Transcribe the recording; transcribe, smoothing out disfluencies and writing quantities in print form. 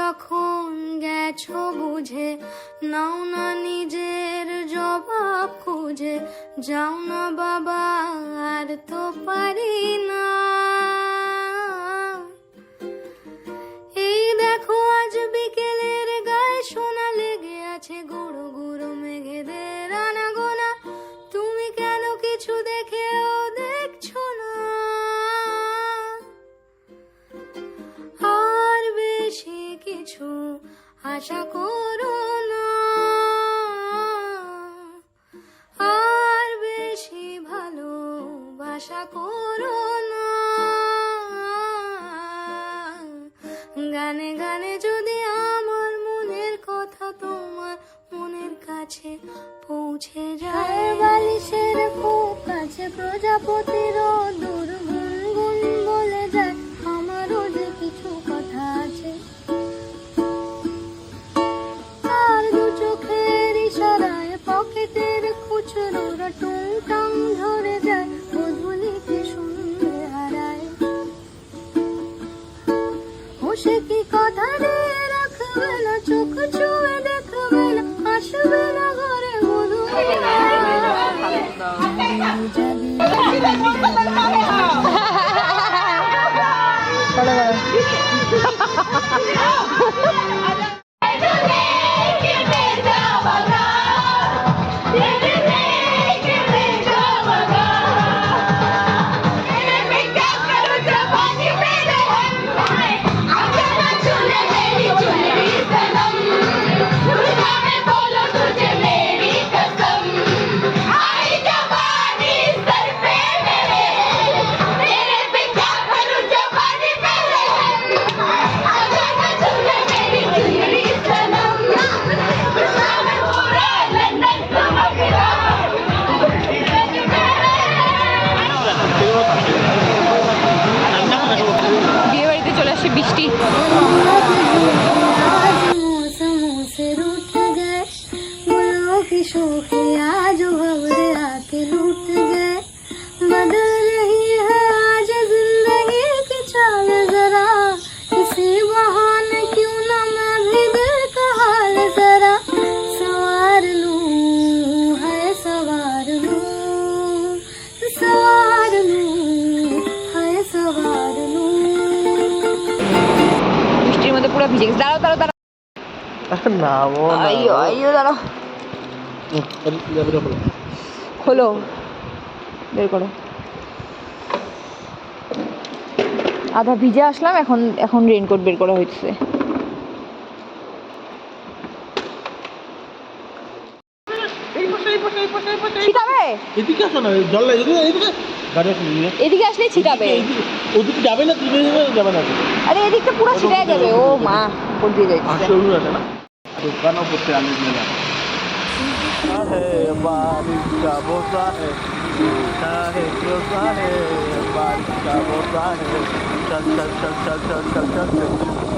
যখন গেছো বুঝে, নাও না নিজের জবাব খুঁজে, যাও না বাবা আর তো পারি না। এই দেখো আজ বিকেলের গায়ে সোনা লেগে আছে, গুঁড়ো গুঁড়ো মেঘেদের আনাগোনা, তুমি কেন কিছু দেখেও দেখছো না? আর বেশি কিছু আশা করো না, আর বেশি ভালোবাসা করো না। গানে গানে যদি আমার মনের কথা তোমার মনের কাছে পৌঁছে যায়, বালিশের বুক কাছে প্রজাপতির দূর গুনগুন বলে যায়, আমারও যে কিছু কথা আছে। আর দু চোখের ইশারায় পকেটের খুচরোরা টুংটাং ধরে যায়, বুঝবুলিকে শুনলে হারায়। ও সে কি কথা দিয়ে রাখবে না, চোখ ছুঁয়ে দেখবে না, আসবে না ঘরে বধূ। বিয়ে বাড়িতে চলে আসে বৃষ্টি। शोखे आज भवरे आके लूट गए, बदल रही है आज जिंदगी की चाल जरा, किसी बहाने क्यों ना मैं भी दिल का हाल जरा सवार लूं, है सवार लूं, सवार लूं, है सवार लूं। বৃষ্টির মধ্যে পুরো ভিজে গেছে। দাঁড়াও দাঁড়াও দাঁড়াও, আইয়ো আইয়ো দাঁড়াও, খোলো বের করো। আধা ভিজে আসলাম, এখন এখন রেইনকোট বের করা হয়েছে। ছিটাবে এদিকে আসো না, জল লাগে এদিকে, গাড়ি আসলে এদিকে আসলে ছিটাবে। ওদিকে যাবে না, তুমি যাবে না। আরে এদিকটা পুরো ছিটায় যাবে। ও মা, উপর দিয়ে যাচ্ছে। আসলে আছে না, দোকানও করতে আনি না। बारिश का बोसा है, मीठा है क्यों है, बारिश का बोसा है, चल चल चल चल चल चल चल